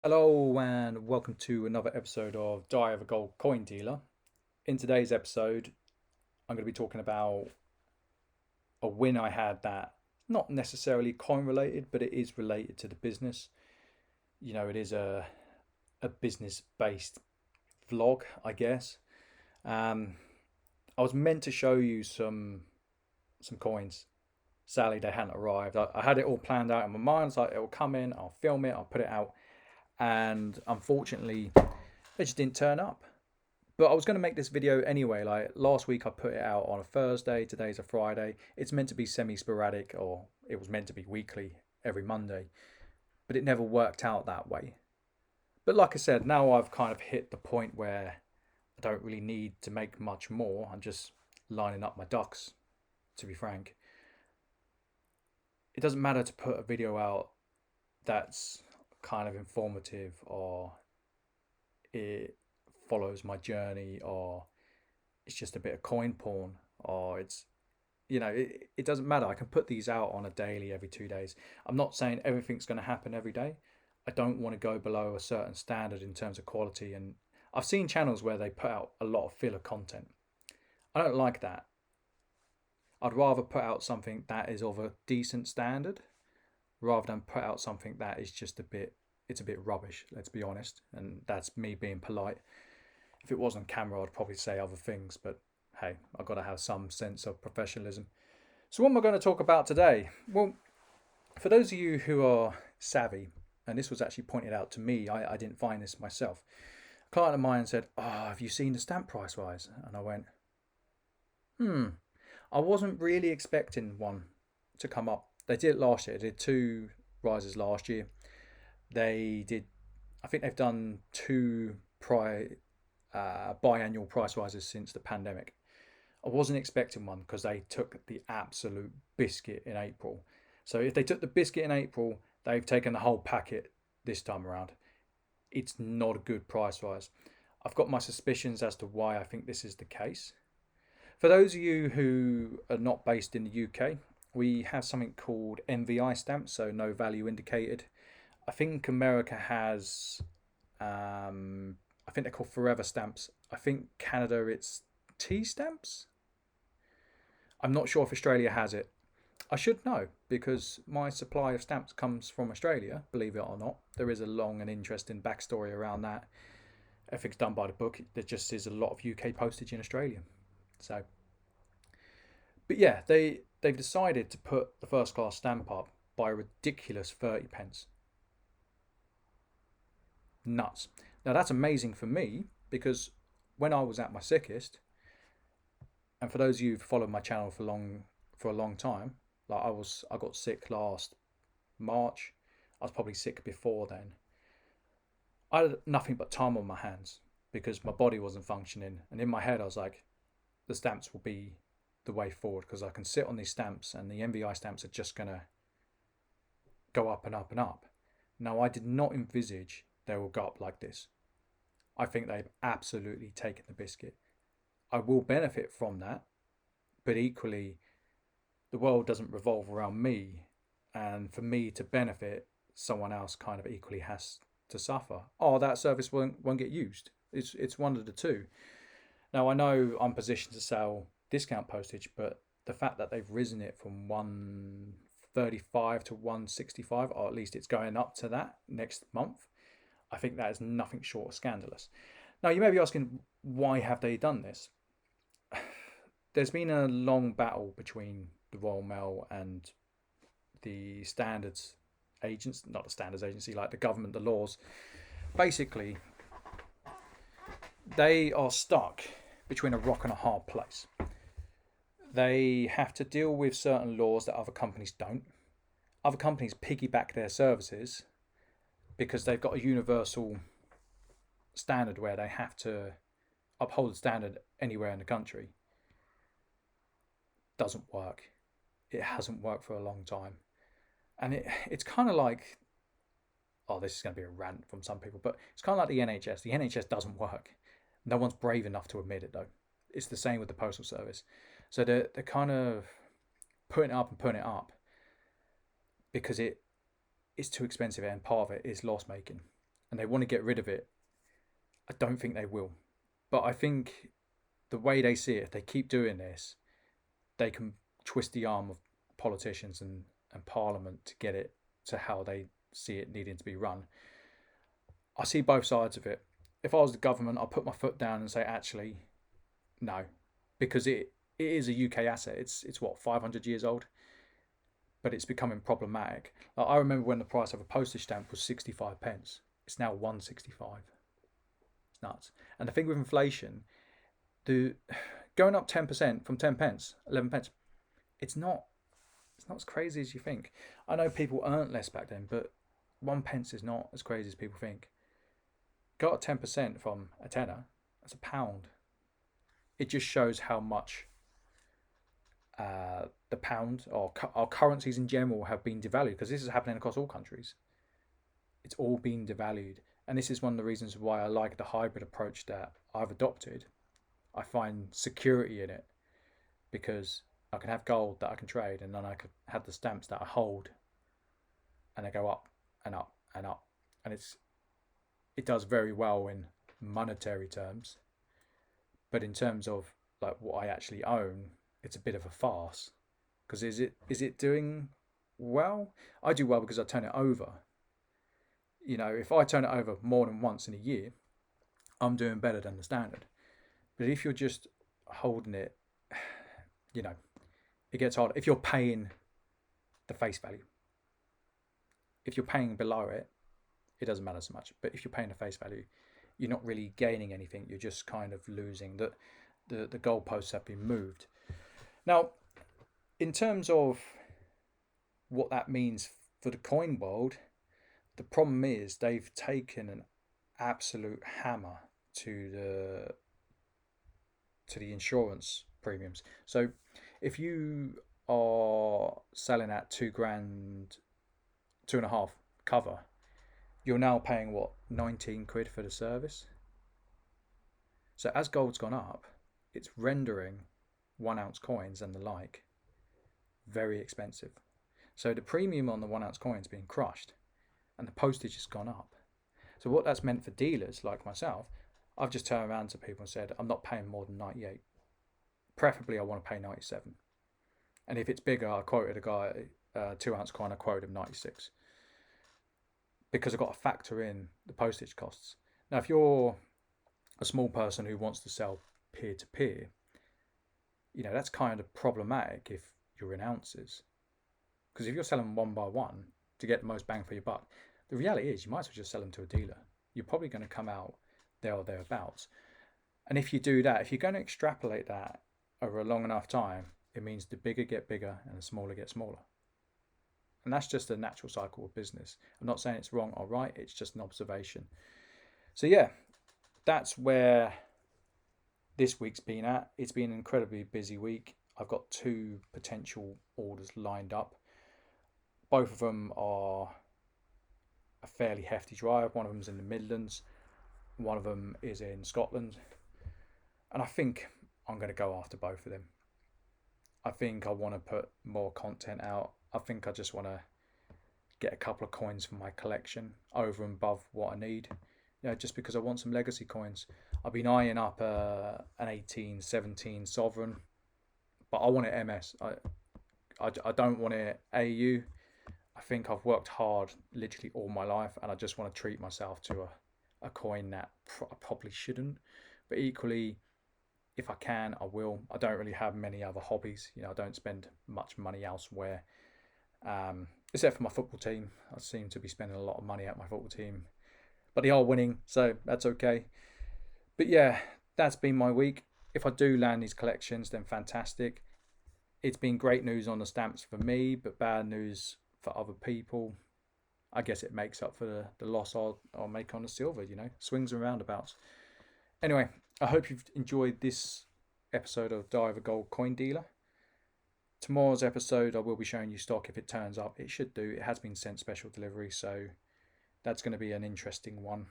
Hello and welcome to another episode of Diary of a Gold Coin Dealer. In today's episode, I'm going to be talking about a win I had that not necessarily coin related, but it is related to the business. It is a business based vlog, I guess. Um, I was meant to show you some coins. Sadly, they hadn't arrived. I had it all planned out in my mind. It's like it will come in, I'll film it, I'll put it out, and unfortunately they just didn't turn up. But I was going to make this video anyway. Like last week I put it out on a Thursday, today's a Friday. It's meant to be semi-sporadic, or it was meant to be weekly every Monday, but it never worked out that way. But like I said, now I've kind of hit the point where I don't really need to make much more. I'm just lining up my ducks, to be frank. It doesn't matter to put a video out that's kind of informative, or it follows my journey, or it's just a bit of coin porn, or it doesn't matter. I can put these out on a daily every 2 days. I'm not saying everything's going to happen every day. I don't want to go below a certain standard in terms of quality, and I've seen channels where they put out a lot of filler content. I don't like that. I'd rather put out something that is of a decent standard rather than put out something that is just it's a bit rubbish, let's be honest. And that's me being polite. If it was on camera, I'd probably say other things, but hey, I've got to have some sense of professionalism. So what am I going to talk about today? Well, for those of you who are savvy, and this was actually pointed out to me, I didn't find this myself. A client of mine said, have you seen the stamp price rise? And I went, I wasn't really expecting one to come up. They did it last year. They did two rises last year. I think they've done two biannual price rises since the pandemic. I wasn't expecting one because they took the absolute biscuit in April. So if they took the biscuit in April, they've taken the whole packet this time around. It's not a good price rise. I've got my suspicions as to why I think this is the case. For those of you who are not based in the UK, we have something called NVI stamps, so no value indicated. I think America has, I think they're called forever stamps. I think Canada, it's T stamps. I'm not sure if Australia has it. I should know because my supply of stamps comes from Australia, believe it or not. There is a long and interesting backstory around that. Everything's done by the book. There just is a lot of UK postage in Australia. So, but yeah, they've decided to put the first class stamp up by a ridiculous 30 pence. Nuts. Now that's amazing for me because when I was at my sickest, and for those of you who've followed my channel for a long time, like I got sick last March. I was probably sick before then. I had nothing but time on my hands because my body wasn't functioning, and in my head I was like, the stamps will be the way forward because I can sit on these stamps and the NVI stamps are just going to go up and up and up. Now, I did not envisage they will go up like this. I think they've absolutely taken the biscuit. I will benefit from that, but equally, the world doesn't revolve around me, and for me to benefit, someone else kind of equally has to suffer. Oh, that service won't get used. It's one of the two. Now, I know I'm positioned to sell discount postage, but the fact that they've risen it from 135 to 165, or at least it's going up to that next month, I think that is nothing short of scandalous. Now, you may be asking, why have they done this? There's been a long battle between the Royal Mail and the standards agents, not the standards agency, like the government, the laws. Basically, they are stuck between a rock and a hard place. They have to deal with certain laws that other companies don't. Other companies piggyback their services because they've got a universal standard where they have to uphold the standard anywhere in the country. Doesn't work. It hasn't worked for a long time. And it's kind of like, this is going to be a rant from some people, but it's kind of like the NHS. The NHS doesn't work. No one's brave enough to admit it, though. It's the same with the Postal Service. So they're kind of putting it up because it's too expensive, and part of it is loss making. and they want to get rid of it, I don't think they will. But I think the way they see it, if they keep doing this, they can twist the arm of politicians and Parliament to get it to how they see it needing to be run. I see both sides of it. If I was the government, I'd put my foot down and say, actually, no, because it is a UK asset. It's what, 500 years old, but it's becoming problematic. Like, I remember when the price of a postage stamp was 65 pence. It's now 165. It's nuts. And the thing with inflation, the going up 10% from 10 pence, 11 pence, it's not as crazy as you think. I know people earned less back then, but 1 pence is not as crazy as people think. Go up 10% from a tenner, that's £1. It just shows how much the pound or our currencies in general have been devalued, because this is happening across all countries. It's all been devalued, and this is one of the reasons why I like the hybrid approach that I've adopted. I find security in it because I can have gold that I can trade, and then I can have the stamps that I hold, and they go up and up and up, and it does very well in monetary terms. But in terms of like what I actually own, it's a bit of a farce. Because is it doing well? I do well because I turn it over. You know, if I turn it over more than once in a year, I'm doing better than the standard. But if you're just holding it, you know, it gets hard. If you're paying the face value, if you're paying below it, it doesn't matter so much. But if you're paying the face value, you're not really gaining anything. You're just kind of losing. The goalposts have been moved. Now, in terms of what that means for the coin world, the problem is they've taken an absolute hammer to the insurance premiums. So if you are selling at £2,000, 2.5 cover, you're now paying what, 19 quid for the service. So as gold's gone up, it's rendering 1 ounce coins and the like very expensive. So the premium on the 1 ounce coins being crushed, and the postage has gone up. So what that's meant for dealers like myself, I've just turned around to people and said, I'm not paying more than 98. Preferably I want to pay 97. And if it's bigger, I quoted a guy, 2 ounce coin, I quoted him 96. Because I've got to factor in the postage costs. Now, if you're a small person who wants to sell peer-to-peer, you know, that's kind of problematic if you're in ounces. Because if you're selling one by one to get the most bang for your buck, the reality is you might as well just sell them to a dealer. You're probably going to come out there or thereabouts. And if you do that, if you're going to extrapolate that over a long enough time, it means the bigger get bigger and the smaller get smaller. And that's just a natural cycle of business. I'm not saying it's wrong or right, it's just an observation. So yeah, that's where this week's been at. It's been an incredibly busy week. I've got 2 potential orders lined up. Both of them are a fairly hefty drive. One of them's in the Midlands. One of them is in Scotland. And I think I'm going to go after both of them. I think I want to put more content out. I think I just want to get a couple of coins for my collection over and above what I need. You know, just because I want some legacy coins. I've been eyeing up an 1817 Sovereign, but I want it MS. I don't want it AU. I think I've worked hard literally all my life, and I just want to treat myself to a coin that I probably shouldn't. But equally, if I can, I will. I don't really have many other hobbies. You know, I don't spend much money elsewhere. Except for my football team. I seem to be spending a lot of money at my football team. But they are winning, so that's okay. But yeah, that's been my week. If I do land these collections, then fantastic. It's been great news on the stamps for me, but bad news for other people. I guess it makes up for the loss I'll make on the silver, you know. Swings and roundabouts. Anyway, I hope you've enjoyed this episode of Die of a Gold Coin Dealer. Tomorrow's episode, I will be showing you stock if it turns up. It should do. It has been sent special delivery, so that's going to be an interesting one.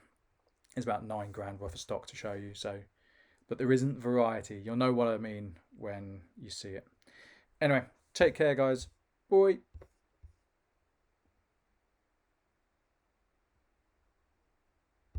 It's about £9,000 worth of stock to show you. So, but there isn't variety. You'll know what I mean when you see it. Anyway, take care, guys. Bye.